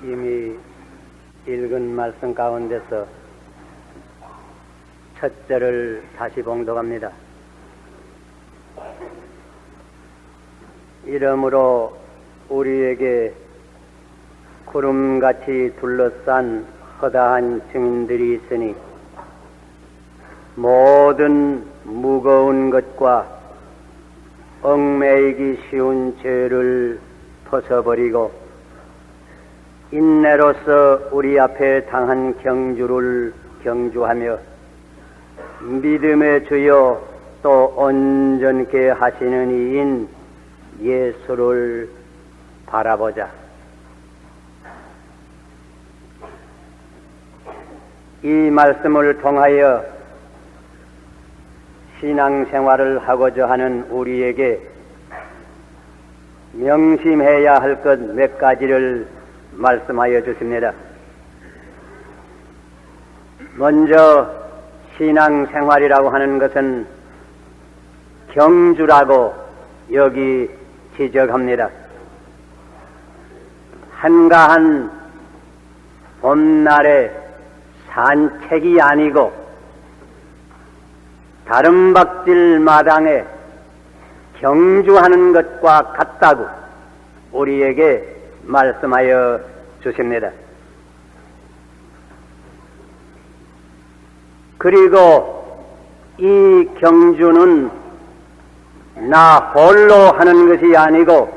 이미 읽은 말씀 가운데서 첫 절을 다시 봉독합니다. 이러므로 우리에게 구름같이 둘러싼 허다한 증인들이 있으니 모든 무거운 것과 얽매이기 쉬운 죄를 벗어버리고 인내로서 우리 앞에 당한 경주를 경주하며 믿음의 주여 또 온전케 하시는 이인 예수를 바라보자. 이 말씀을 통하여 신앙생활을 하고자 하는 우리에게 명심해야 할 것 몇 가지를 말씀하여 주십니다. 먼저 신앙생활이라고 하는 것은 경주라고 여기 지적합니다. 한가한 봄날의 산책이 아니고 다름박질 마당에 경주하는 것과 같다고 우리에게 말씀하여 주십니다. 그리고 이 경주는 나 홀로 하는 것이 아니고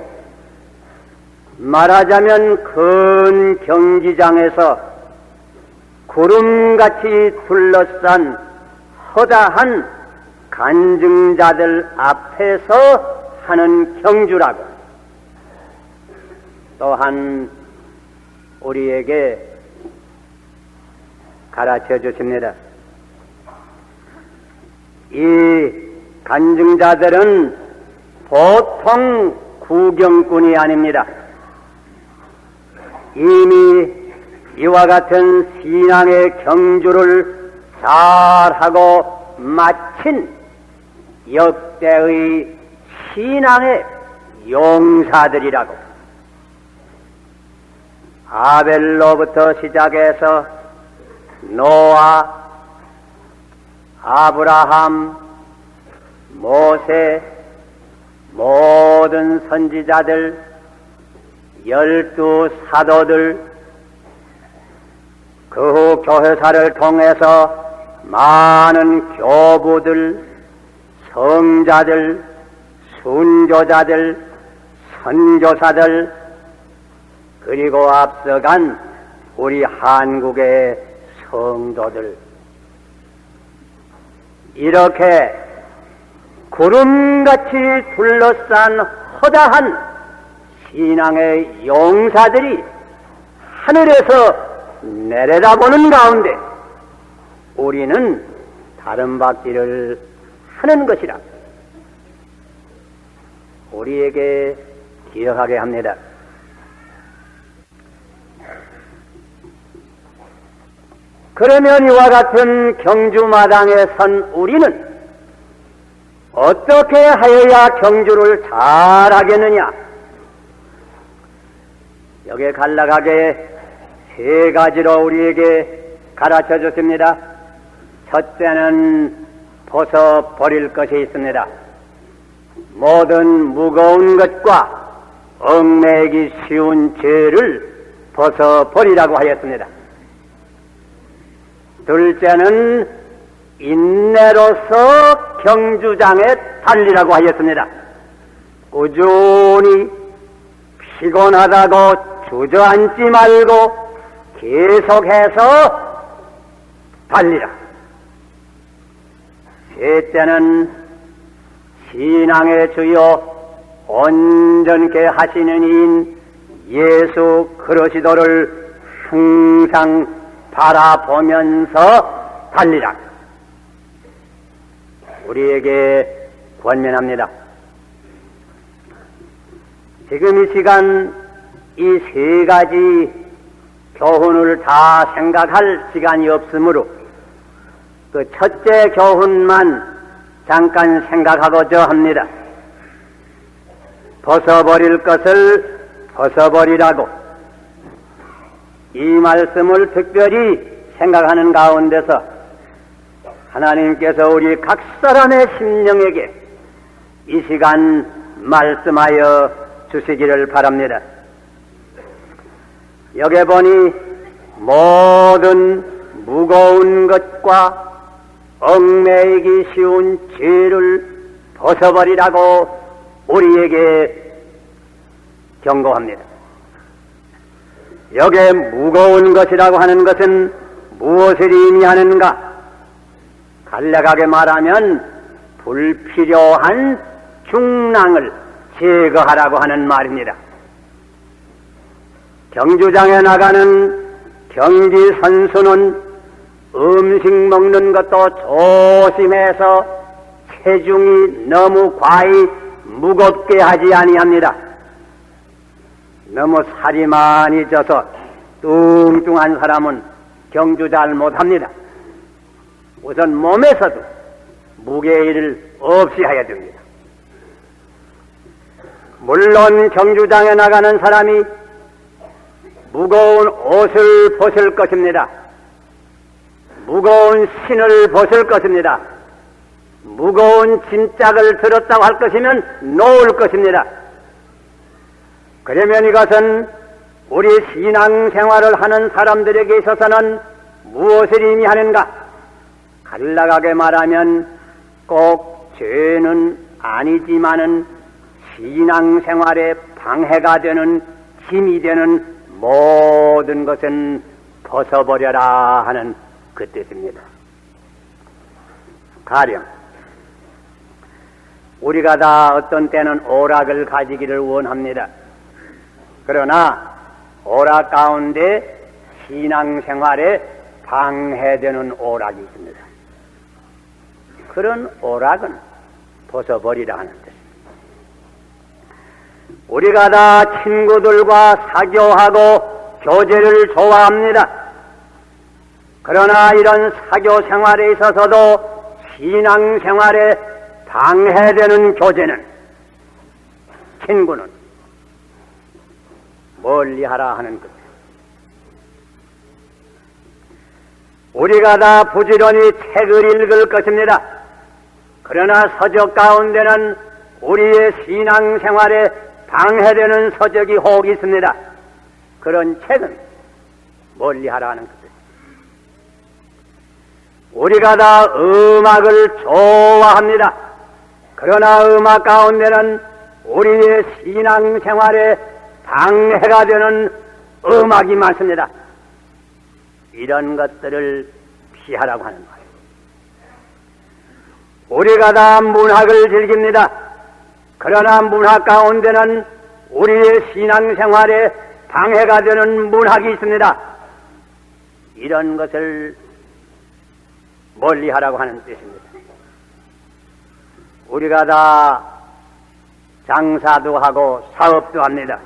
말하자면 큰 경기장에서 구름같이 둘러싼 허다한 간증자들 앞에서 하는 경주라고 또한 우리에게 가르쳐 주십니다. 이 간증자들은 보통 구경꾼이 아닙니다. 이미 이와 같은 신앙의 경주를 잘하고 마친 역대의 신앙의 용사들이라고. 아벨로부터 시작해서 노아, 아브라함, 모세, 모든 선지자들, 12 사도들, 그 후 교회사를 통해서 많은 교부들, 성자들, 순교자들, 선교사들, 그리고 앞서간 우리 한국의 성도들, 이렇게 구름같이 둘러싼 허다한 신앙의 용사들이 하늘에서 내려다보는 가운데 우리는 다름박질을 하는 것이라 우리에게 기억하게 합니다. 그러면 이와 같은 경주마당에 선 우리는 어떻게 하여야 경주를 잘하겠느냐? 여기에 간략하게 세 가지로 우리에게 가르쳐 줬습니다. 첫째는 벗어버릴 것이 있습니다. 모든 무거운 것과 얽매이기 쉬운 죄를 벗어버리라고 하였습니다. 둘째는 인내로서 경주장에 달리라고 하였습니다. 꾸준히 피곤하다고 주저앉지 말고 계속해서 달리라. 셋째는 신앙의 주요 온전케 하시는 이인 예수 그리스도를 항상 바라보면서 달리라. 우리에게 권면합니다. 지금 이 시간 이 세 가지 교훈을 다 생각할 시간이 없으므로 그 첫째 교훈만 잠깐 생각하고자 합니다. 벗어버릴 것을 벗어버리라고. 이 말씀을 특별히 생각하는 가운데서 하나님께서 우리 각 사람의 심령에게 이 시간 말씀하여 주시기를 바랍니다. 여기 보니 모든 무거운 것과 얽매이기 쉬운 죄를 벗어버리라고 우리에게 경고합니다. 여기에 무거운 것이라고 하는 것은 무엇을 의미하는가? 간략하게 말하면 불필요한 중랑을 제거하라고 하는 말입니다. 경주장에 나가는 경기 선수는 음식 먹는 것도 조심해서 체중이 너무 과히 무겁게 하지 아니합니다. 너무 살이 많이 쪄서 뚱뚱한 사람은 경주 잘 못합니다. 우선 몸에서도 무게일을 없이 해야 됩니다. 물론 경주장에 나가는 사람이 무거운 옷을 벗을 것입니다. 무거운 신을 벗을 것입니다. 무거운 짐짝을 들었다고 할 것이면 놓을 것입니다. 그러면 이것은 우리 신앙생활을 하는 사람들에게 있어서는 무엇을 의미하는가? 간략하게 말하면 꼭 죄는 아니지만은 신앙생활에 방해가 되는 힘이 되는 모든 것은 벗어버려라 하는 그 뜻입니다. 가령 우리가 다 어떤 때는 오락을 가지기를 원합니다. 그러나 오락 가운데 신앙생활에 방해되는 오락이 있습니다. 그런 오락은 벗어버리라 하는 뜻입니다. 우리가 다 친구들과 사교하고 교제를 좋아합니다. 그러나 이런 사교 생활에 있어서도 신앙생활에 방해되는 교제는, 친구는 멀리하라 하는 것입니다. 우리가 다 부지런히 책을 읽을 것입니다. 그러나 서적 가운데는 우리의 신앙생활에 방해되는 서적이 혹 있습니다. 그런 책은 멀리하라 하는 것입니다. 우리가 다 음악을 좋아합니다. 그러나 음악 가운데는 우리의 신앙생활에 방해가 되는 음악이 많습니다. 이런 것들을 피하라고 하는 거예요. 우리가 다 문학을 즐깁니다. 그러나 문학 가운데는 우리의 신앙생활에 방해가 되는 문학이 있습니다. 이런 것을 멀리하라고 하는 뜻입니다. 우리가 다 장사도 하고 사업도 합니다.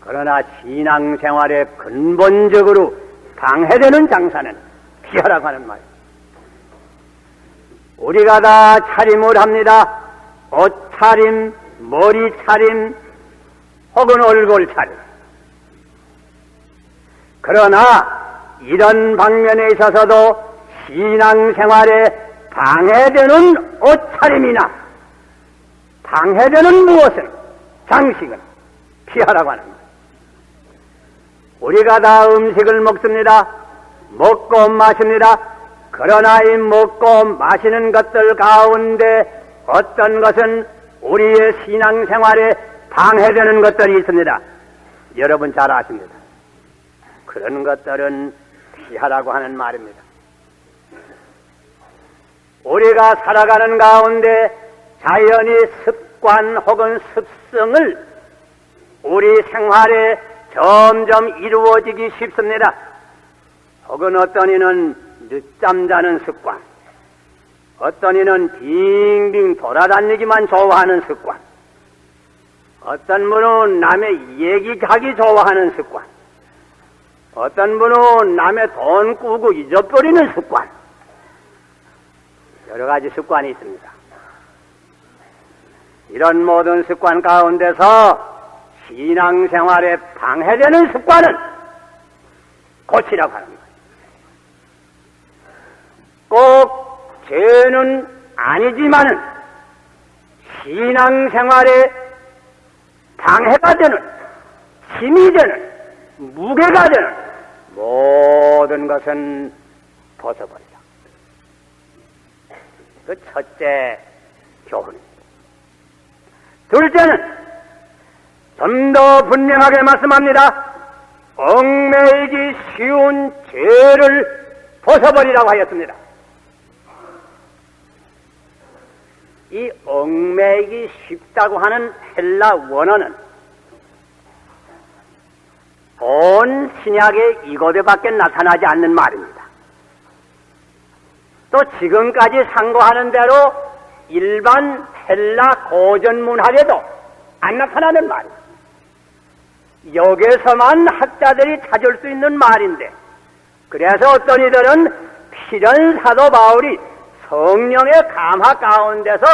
그러나 신앙생활에 근본적으로 방해되는 장사는 피하라고 하는 말이에요. 우리가 다 차림을 합니다. 옷차림, 머리차림, 혹은 얼굴차림. 그러나 이런 방면에 있어서도 신앙생활에 방해되는 옷차림이나 방해되는 무엇은, 장식은 피하라고 하는 거예요. 우리가 다 음식을 먹습니다. 먹고 마십니다. 그러나 이 먹고 마시는 것들 가운데 어떤 것은 우리의 신앙생활에 방해되는 것들이 있습니다. 여러분 잘 아십니다. 그런 것들은 피하라고 하는 말입니다. 우리가 살아가는 가운데 자연히 습관 혹은 습성을 우리 생활에 점점 이루어지기 쉽습니다. 혹은 어떤 이는 늦잠 자는 습관, 어떤 이는 빙빙 돌아다니기만 좋아하는 습관, 어떤 분은 남의 얘기하기 좋아하는 습관, 어떤 분은 남의 돈 꾸고 잊어버리는 습관, 여러 가지 습관이 있습니다. 이런 모든 습관 가운데서 신앙생활에 방해되는 습관은 것이라고 하는 거예요. 꼭 죄는 아니지만은 신앙생활에 방해가 되는, 힘이 되는, 무게가 되는 모든 것은 벗어버리라. 그 첫째 교훈입니다. 둘째는 좀 더 분명하게 말씀합니다. 얽매이기 쉬운 죄를 벗어버리라고 하였습니다. 이 얽매이기 쉽다고 하는 헬라 원어는 본 신약의 이곳에밖에 나타나지 않는 말입니다. 또 지금까지 상고하는 대로 일반 헬라 고전문학에도 안 나타나는 말입니다. 여기서만 학자들이 찾을 수 있는 말인데, 그래서 어떤 이들은 필연 사도 바울이 성령의 감화 가운데서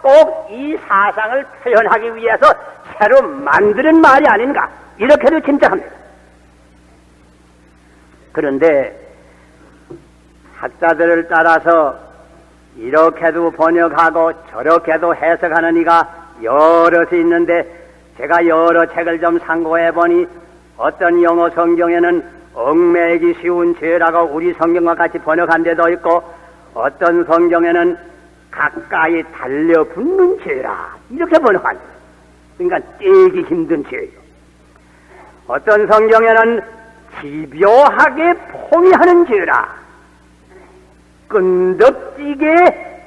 꼭 이 사상을 표현하기 위해서 새로 만드는 말이 아닌가, 이렇게도 짐작합니다. 그런데 학자들을 따라서 이렇게도 번역하고 저렇게도 해석하는 이가 여럿이 있는데, 제가 여러 책을 좀 참고해보니 어떤 영어 성경에는 얽매이기 쉬운 죄라고 우리 성경과 같이 번역한 데도 있고, 어떤 성경에는 가까이 달려붙는 죄라 이렇게 번역한 거예요. 그러니까 떼기 힘든 죄예요. 어떤 성경에는 집요하게 포위하는 죄라, 끈덕지게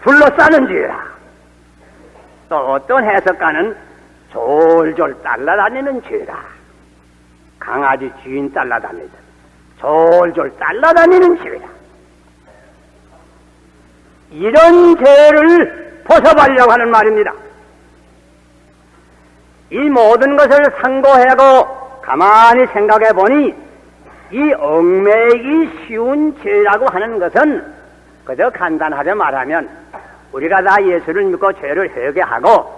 둘러싸는 죄라. 또 어떤 해석가는 졸졸 따라다니는 죄라, 강아지 주인 따라다니듯 졸졸 따라다니는 죄라. 이런 죄를 벗어버리려고 하는 말입니다. 이 모든 것을 상고하고 가만히 생각해 보니 이 얽매이기 쉬운 죄라고 하는 것은 그저 간단하게 말하면 우리가 다 예수를 믿고 죄를 회개하고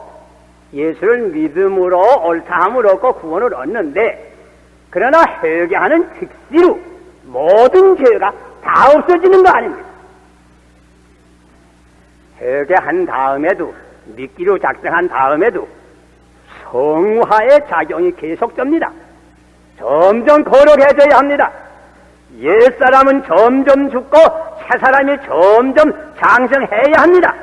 예수를 믿음으로 옳다함을 얻고 구원을 얻는데, 그러나 회개하는 즉시로 모든 죄가 다 없어지는 거 아닙니다. 회개한 다음에도, 믿기로 작정한 다음에도 성화의 작용이 계속됩니다. 점점 거룩해져야 합니다. 옛사람은 점점 죽고 새사람이 점점 장성해야 합니다.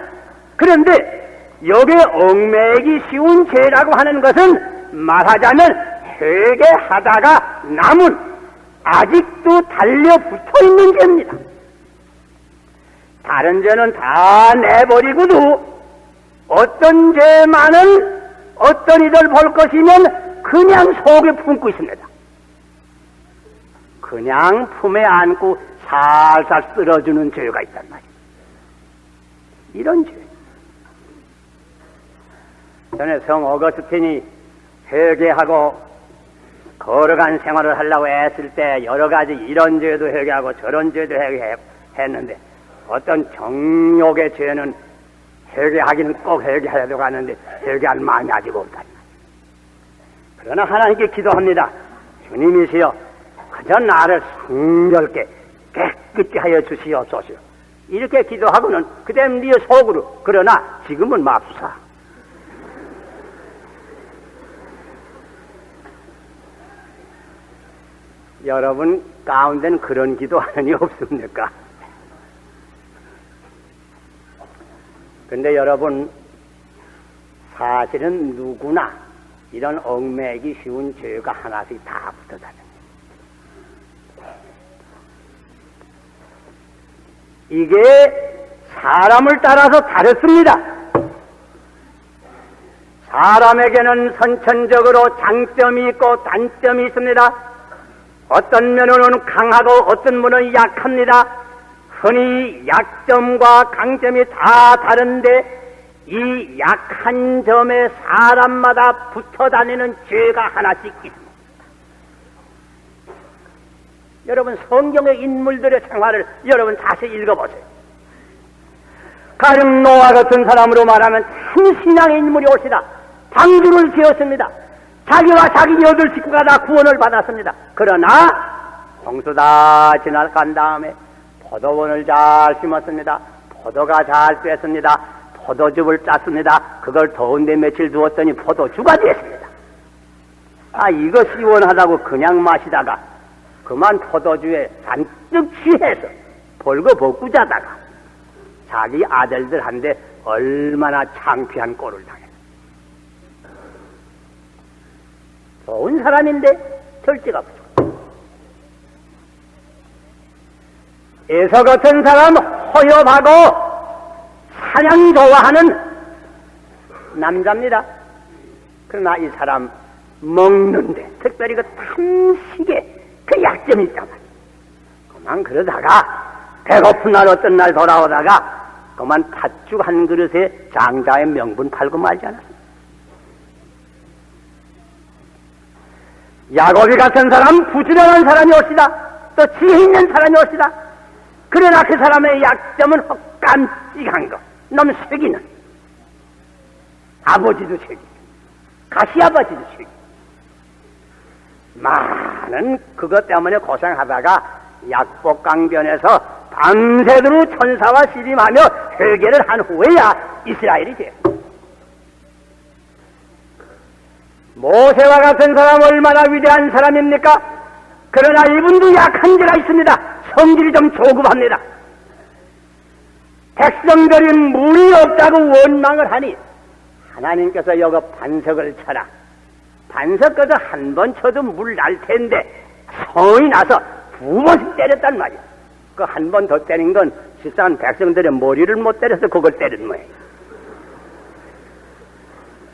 그런데 여기에 얽매이기 쉬운 죄라고 하는 것은 말하자면 회개하다가 남은, 아직도 달려붙어 있는 죄입니다. 다른 죄는 다 내버리고도 어떤 죄만은 어떤 이들 볼 것이면 그냥 속에 품고 있습니다. 그냥 품에 안고 살살 쓸어주는 죄가 있단 말이에요. 이런 죄. 전에 성 어거스틴이 회개하고 거룩한 생활을 하려고 했을 때 여러 가지 이런 죄도 회개하고 저런 죄도 회개했는데, 어떤 정욕의 죄는 회개하기는 꼭 회개해야 되고 하는데 회개할 마음이 아직 없다. 그러나 하나님께 기도합니다. 주님이시여, 그저 나를 순결게 깨끗게 하여 주시옵소서. 이렇게 기도하고는 그다음 네 속으로, 그러나 지금은 맙소사. 여러분 가운데는 그런 기도하는 이 없습니까? 근데 여러분, 사실은 누구나 이런 얽매이기 쉬운 죄가 하나씩 다 붙어 다닙니다. 이게 사람을 따라서 다릅니다. 사람에게는 선천적으로 장점이 있고 단점이 있습니다. 어떤 면으로는 강하고 어떤 면은 약합니다. 흔히 약점과 강점이 다 다른데 이 약한 점에 사람마다 붙어 다니는 죄가 하나씩 있습니다. 여러분 성경의 인물들의 생활을 여러분 다시 읽어보세요. 가령 노아 같은 사람으로 말하면 참 신앙의 인물이 옳시다. 방주를 지었습니다. 자기와 자기 8 식구가 다 구원을 받았습니다. 그러나 홍수 다 지나간 다음에 포도원을 잘 심었습니다. 포도가 잘 됐습니다. 포도즙을 짰습니다. 그걸 더운데 며칠 두었더니 포도주가 됐습니다. 이거 시원하다고 그냥 마시다가 그만 포도주에 잔뜩 취해서 벌거벗고 자다가 자기 아들들한테 얼마나 창피한 꼴을 당했어. 좋은 사람인데 절제가 부족해. 에서 같은 사람 허엽하고 사냥 좋아하는 남자입니다. 그러나 이 사람 먹는데 특별히 그 탐식에 그 약점이 있단 말이야. 그만 그러다가 배고픈 날 어떤 날 돌아오다가 그만 팥죽 한 그릇에 장자의 명분 팔고 말지 않았어. 야곱이 같은 사람 부지런한 사람이 옳시다. 또 지혜 있는 사람이 옳시다. 그러나 그 사람의 약점은 깜찍한 거. 너무 쇠기는 아버지도 쇠기, 가시아버지도 쇠기. 많은 그것 때문에 고생하다가 약복강변에서 밤새도록 천사와 씨름하며 회개를 한 후에야 이스라엘이 돼. 모세와 같은 사람 얼마나 위대한 사람입니까? 그러나 이분도 약한 데가 있습니다. 성질이 좀 조급합니다. 백성들이 물이 없다고 원망을 하니 하나님께서 여기 반석을 쳐라. 반석 거저 한 번 쳐도 물 날 텐데 성이 나서 2번씩 때렸단 말이야. 그 한 번 더 때린 건 실상은 백성들의 머리를 못 때려서 그걸 때린 모양이야.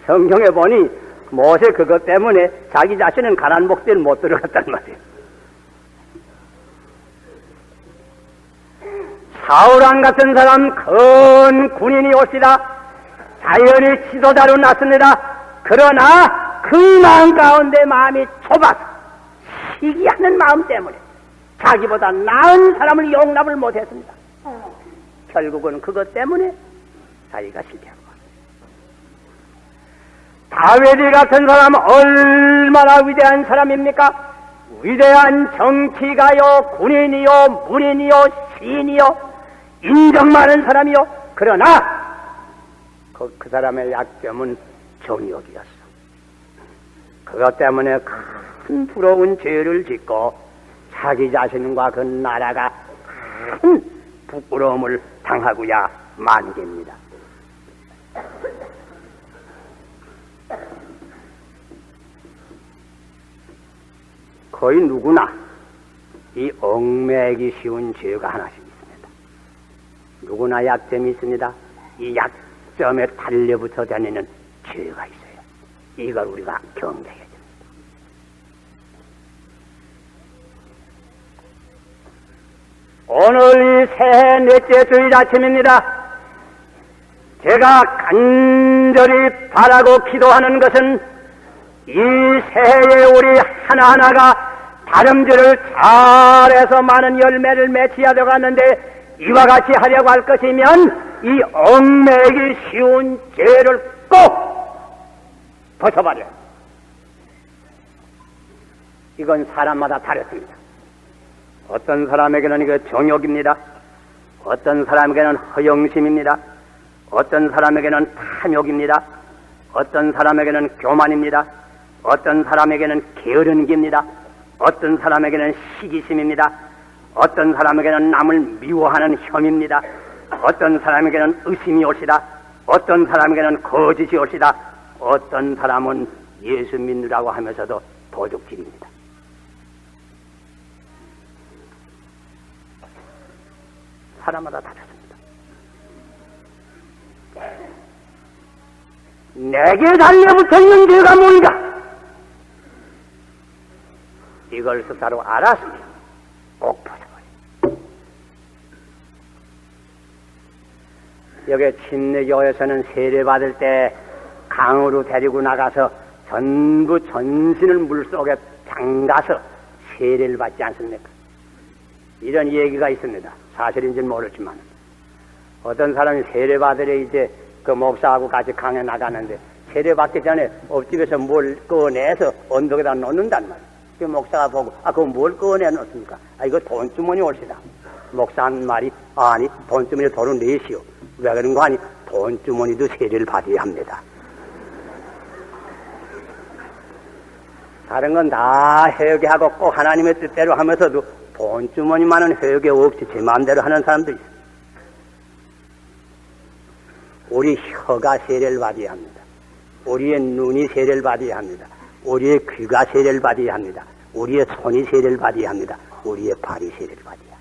성경에 보니 모세 그것 때문에 자기 자신은 가난 목대를 못 들어갔단 말이야. 사울왕 같은 사람 큰 군인이 옵시다. 자연의 지도자로 났습니다. 그러나 그 마음 가운데 마음이 좁아서 시기하는 마음 때문에 자기보다 나은 사람을 용납을 못했습니다. 결국은 그것 때문에 자기가 실패한 거예요. 다윗이 같은 사람 얼마나 위대한 사람입니까? 위대한 정치가요, 군인이요, 문인이요, 시인이요, 인정 많은 사람이요. 그러나 그 사람의 약점은 정욕이었어. 그것 때문에 큰 부러운 죄를 짓고 자기 자신과 그 나라가 큰 부끄러움을 당하고야 만개입니다. 거의 누구나 이 얽매이기 쉬운 죄가 하나씩 있습니다. 누구나 약점이 있습니다. 이 약점에 달려붙어 다니는 죄가 있어요. 이걸 우리가 경계해야 됩니다. 오늘 이 새해 넷째 주일 아침입니다. 제가 간절히 바라고 기도하는 것은 이 새해에 우리 하나하나가 다름질을 잘해서 많은 열매를 맺혀야 되겠는데 이와 같이 하려고 할 것이면 이 얽매이기 쉬운 죄를 꼭 벗어버려요. 이건 사람마다 다릅니다. 어떤 사람에게는 이거 정욕입니다. 어떤 사람에게는 허영심입니다. 어떤 사람에게는 탐욕입니다. 어떤 사람에게는 교만입니다. 어떤 사람에게는 게으른기입니다. 어떤 사람에게는 시기심입니다. 어떤 사람에게는 남을 미워하는 혐입니다. 어떤 사람에게는 의심이 옳시다. 어떤 사람에게는 거짓이 옳시다. 어떤 사람은 예수 믿느라고 하면서도 도둑질입니다. 사람마다 다르습니다. 내게 달려붙어 있는 죄가 뭔가? 이걸 스스로 알았으면 꼭 벗어버려. 여기 침례교에서는 세례받을 때 강으로 데리고 나가서 전부 전신을 물속에 담가서 세례를 받지 않습니까? 이런 얘기가 있습니다. 사실인지는 모르지만 어떤 사람이 세례받으려 이제 그 목사하고 같이 강에 나가는데 세례받기 전에 옆집에서 뭘 꺼내서 언덕에다 놓는단 말이야. 그 목사가 보고, 그거 뭘 꺼내놓습니까? 이거 돈주머니 올시다. 목사 한 말이, 아니, 돈주머니 도로 내시오. 왜 그런 거 아니? 돈주머니도 세례를 받아야 합니다. 다른 건 다 회개하고 꼭 하나님의 뜻대로 하면서도 돈주머니만은 회개 없이 제 마음대로 하는 사람도 있어요. 우리 혀가 세례를 받아야 합니다. 우리의 눈이 세례를 받아야 합니다. 우리의 귀가 세례를 받아야 합니다. 우리의 손이 세례를 받아야 합니다. 우리의 발이 세례를 받아야 합니다.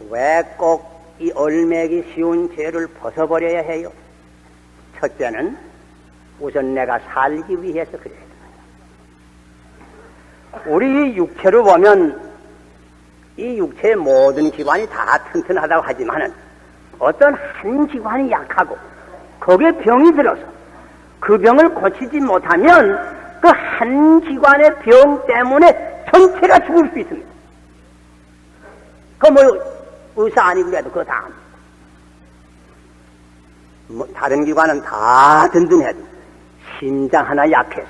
왜 꼭 이 얼매기 쉬운 죄를 벗어버려야 해요? 첫째는 우선 내가 살기 위해서 그래야 돼요. 우리 육체로 보면 이 육체의 모든 기관이 다 튼튼하다고 하지만은 어떤 한 기관이 약하고 거기에 병이 들어서 그 병을 고치지 못하면 그 한 기관의 병 때문에 전체가 죽을 수 있습니다. 의사 아니고 그래도 그거 다 합니다. 다른 기관은 다 든든해도 심장 하나 약해서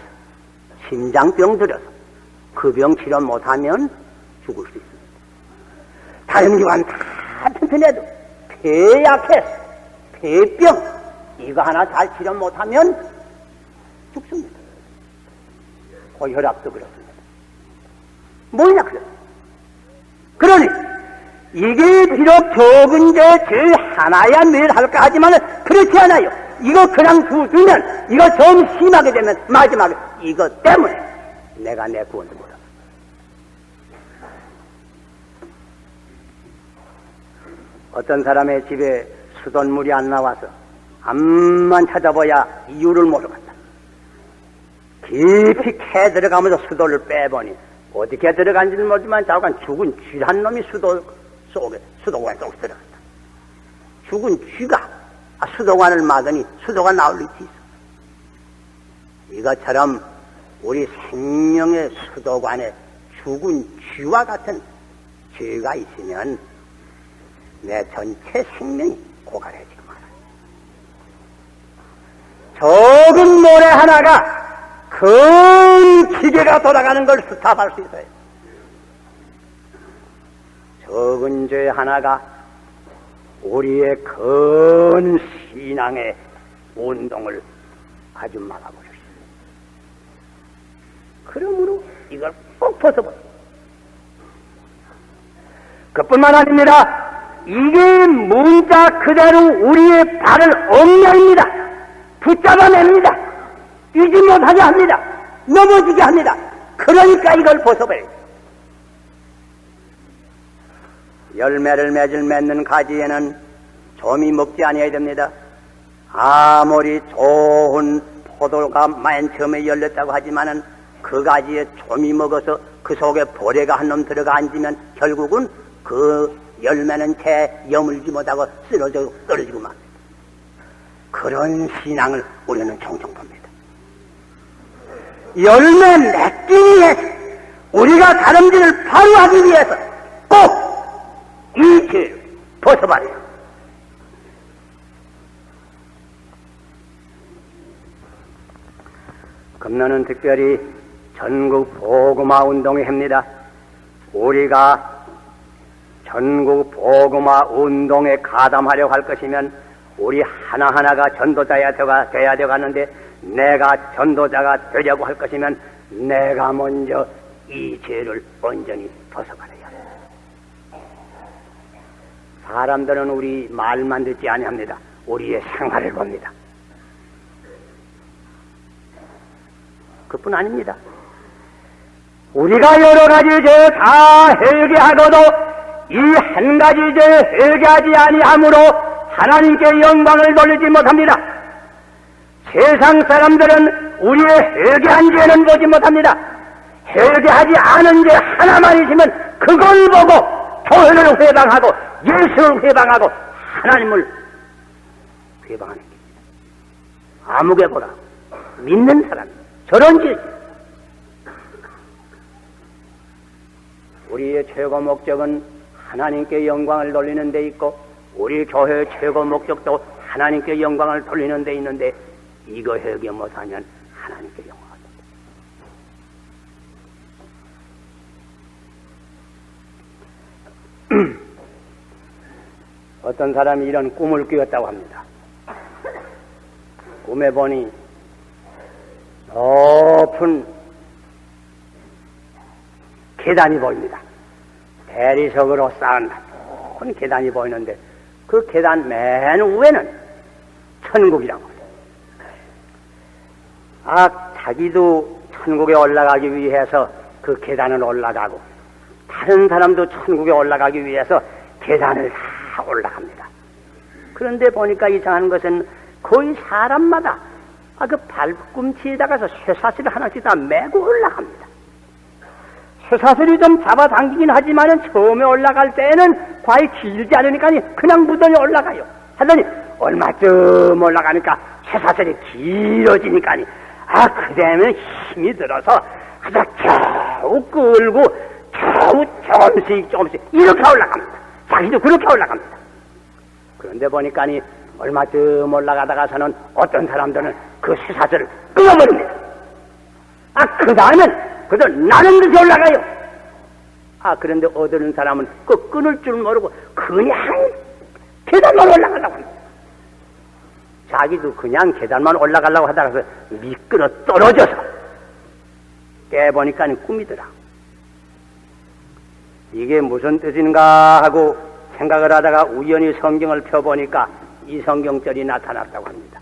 심장병 들어서 그 병 치료 못하면 죽을 수 있습니다. 다른 기관 다 튼튼해도 폐 약해서 폐병 이거 하나 잘 치료 못하면 죽습니다. 고혈압도 그렇습니다. 뭐냐 그래요. 그러니 이게 비록 적은 죄 하나야 멸할까 하지만 그렇지 않아요. 이거 그냥 두면 이거 좀 심하게 되면 마지막에 이것 때문에 내가 내 구원도 못하고. 어떤 사람의 집에 수돗물이 안 나와서 암만 찾아봐야 이유를 모르겠다. 깊이 캐 들어가면서 수도를 빼보니 어떻게 들어간지는 모르지만 자꾸만 죽은 쥐한 놈이 수도관 속에 들어갔다. 죽은 쥐가 수도관을 막으니 수도가 나올 일이 있어. 이것처럼 우리 생명의 수도관에 죽은 쥐와 같은 죄가 있으면 내 전체 생명이 고갈해지고 말아요. 적은 모래 하나가 큰 기계가 돌아가는 걸 스탑할 수 있어요. 적은 죄 하나가 우리의 큰 신앙의 운동을 아주 막아버렸어요. 그러므로 이걸 꼭 벗어버려. 그뿐만 아닙니다. 이게 문자 그대로 우리의 발을 얽매입니다. 붙잡아냅니다. 뛰지 못하게 합니다. 넘어지게 합니다. 그러니까 이걸 벗어버려요. 열매를 맺는 가지에는 좀이 먹지 아니어야 됩니다. 아무리 좋은 포도가 맨 처음에 열렸다고 하지만은 그 가지에 좀이 먹어서 그 속에 보레가 한 놈 들어가 앉으면 결국은 그 열매는 채 여물지 못하고 떨어지고 맙니다. 그런 신앙을 우리는 종종 봅니다. 열매 맺기 위해서 우리가 다름질을 바로 하기 위해서 꼭 이 죄를 벗어버려요. 금년은 특별히 전국 복음화 운동회 합니다. 우리가 전국 복음화 운동에 가담하려고 할 것이면 우리 하나하나가 전도자야 돼야 되겠는데 내가 전도자가 되려고 할 것이면 내가 먼저 이 죄를 온전히 벗어버려야 해. 사람들은 우리 말만 듣지 아니합니다. 우리의 생활을 봅니다. 그뿐 아닙니다. 우리가 여러 가지 죄 다 회개하고도 이 한 가지 죄 회개하지 아니함으로 하나님께 영광을 돌리지 못합니다. 세상 사람들은 우리의 회개한 죄는 보지 못합니다. 회개하지 않은 죄 하나만 있으면 그걸 보고 교회를 회방하고 예수를 회방하고 하나님을 회방하는 게 아무개 보라 믿는 사람 저런 죄. 우리의 최고 목적은 하나님께 영광을 돌리는 데 있고 우리 교회의 최고 목적도 하나님께 영광을 돌리는 데 있는데 이거 회개 못하면 하나님께 영광을 돌려. 어떤 사람이 이런 꿈을 꾸었다고 합니다. 꿈에 보니 높은 계단이 보입니다. 대리석으로 쌓은 높은 계단이 보이는데 그 계단 맨 위에는 천국이라고 합니다. 자기도 천국에 올라가기 위해서 그 계단을 올라가고 다른 사람도 천국에 올라가기 위해서 계단을 다 올라갑니다. 그런데 보니까 이상한 것은 거의 사람마다 그 발꿈치에다가서 쇠사슬을 하나씩 다 메고 올라갑니다. 쇠사슬이 좀 잡아당기긴 하지만은 처음에 올라갈 때는 과히 길지 않으니까 그냥 무던히 올라가요. 하더니 얼마쯤 올라가니까 쇠사슬이 길어지니까 그 다음에 힘이 들어서 겨우 끌고 겨우 조금씩 이렇게 올라갑니다. 자기도 그렇게 올라갑니다. 그런데 보니까 얼마쯤 올라가다가서는 어떤 사람들은 그 쇠사슬을 끊어버립니다. 그 다음엔 그래서 나는 듯이 올라가요. 그런데 어떤 사람은 그 끊을 줄 모르고 그냥 계단만 올라가려고 합니다. 자기도 그냥 계단만 올라가려고 하다가 미끄러 떨어져서 깨보니까 꿈이더라. 이게 무슨 뜻인가 하고 생각을 하다가 우연히 성경을 펴보니까 이 성경절이 나타났다고 합니다.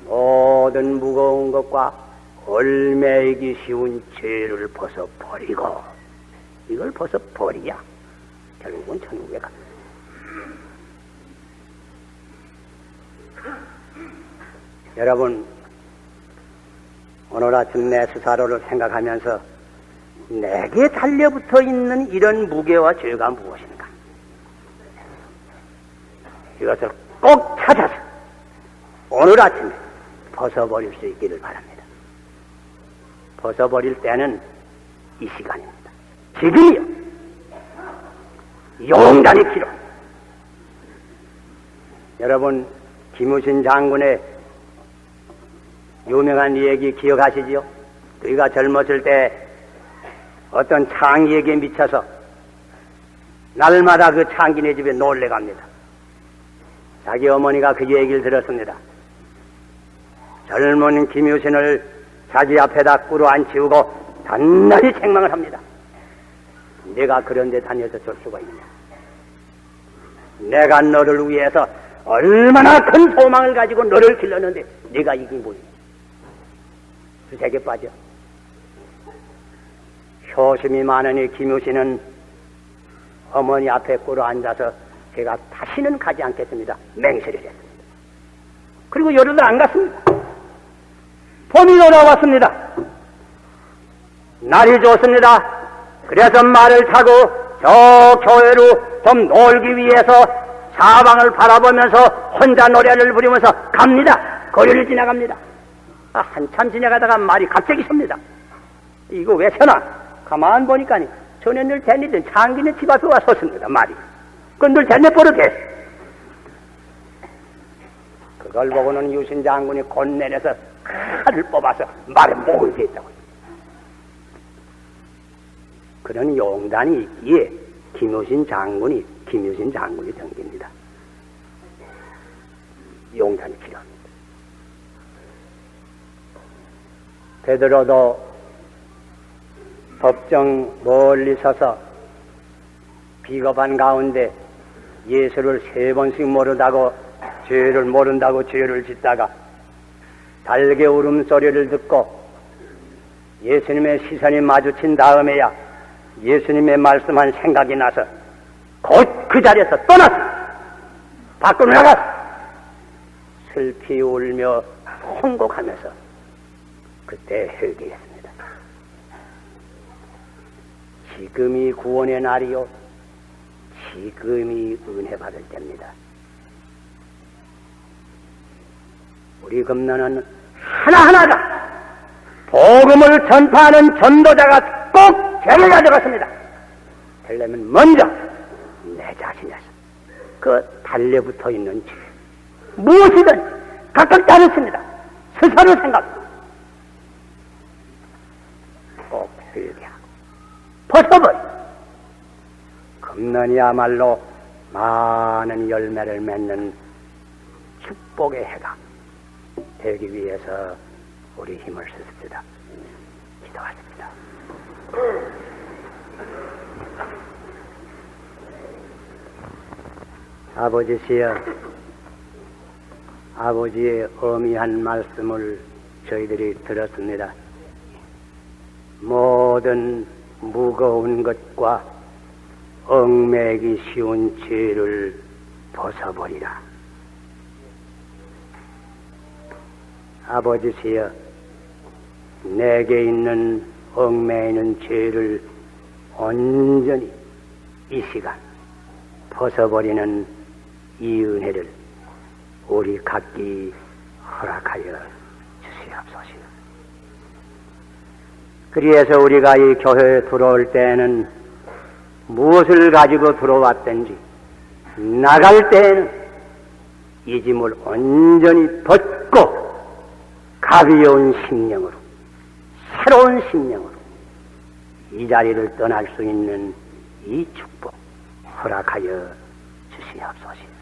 모든 무거운 것과 얼매이기 쉬운 죄를 벗어버리고 이걸 벗어버리야 결국은 천국에 갑니다. 여러분, 오늘 아침 내 스스로를 생각하면서 내게 달려붙어 있는 이런 무게와 죄가 무엇인가? 이것을 꼭 찾아서 오늘 아침에 벗어버릴 수 있기를 바랍니다. 벗어버릴 때는 이 시간입니다. 지금이요. 용단이 필요합니다. 여러분, 김우신 장군의 유명한 얘기 기억하시지요? 그가 젊었을 때 어떤 창기에게 미쳐서 날마다 그 창기네 집에 놀래갑니다. 자기 어머니가 그 얘기를 들었습니다. 젊은 김유신을 자기 앞에다 꿇어 앉히고 단단히 책망을 합니다. 내가 그런 데 다녀서 줄 수가 있냐? 내가 너를 위해서 얼마나 큰 소망을 가지고 너를 길렀는데 네가 이게 뭐냐? 두세게 빠져. 효심이 많으니 김유신은 어머니 앞에 꿇어 앉아서 제가 다시는 가지 않겠습니다. 맹세를 했습니다. 그리고 열흘을 안 갔습니다. 봄이 돌아왔습니다. 날이 좋습니다. 그래서 말을 타고 저 교회로 좀 놀기 위해서 사방을 바라보면서 혼자 노래를 부르면서 갑니다. 거리를 지나갑니다. 한참 지나가다가 말이 갑자기 섭니다. 이거 왜 서나? 가만 보니까 전에 늘 대니던 창기네 집 앞에 와 섰습니다. 말이. 그건 늘 대네 버릇해. 그걸 보고는 유신 장군이 곤내려서 칼을 뽑아서 말에 목을 댔다고. 그런 용단이 있기에 김유신 장군이 댕깁니다. 용단이 필요합니다. 베드로도 법정 멀리 서서 비겁한 가운데 예수를 3번씩 모른다고 죄를 짓다가 달개 울음소리를 듣고 예수님의 시선이 마주친 다음에야 예수님의 말씀한 생각이 나서 곧 그 자리에서 떠났어. 밖으로 나갔어. 슬피 울며 통곡하면서 그때 회개했습니다. 지금이 구원의 날이요, 지금이 은혜 받을 때입니다. 우리 금년은 하나하나가 복음을 전파하는 전도자가 꼭 죄를 가져갔습니다. 되려면 먼저 내 자신에서 그 달려붙어 있는 죄, 무엇이든 각각 다르습니다. 스스로 생각 꼭 회개하고 벗어버려 금년이야말로 많은 열매를 맺는 축복의 해가 되기 위해서 우리 힘을 쓰습니다. 기도하십니다. 아버지시여, 아버지의 어미한 말씀을 저희들이 들었습니다. 모든 무거운 것과 얽매기 쉬운 죄를 벗어버리라. 아버지시여, 내게 있는 얽매이는 죄를 온전히 이 시간 벗어버리는 이 은혜를 우리 각기 허락하여 주시옵소서. 그리해서 우리가 이 교회에 들어올 때에는 무엇을 가지고 들어왔든지 나갈 때에는 이 짐을 온전히 벗고 가벼운 심령으로, 새로운 심령으로 이 자리를 떠날 수 있는 이 축복 허락하여 주시옵소서.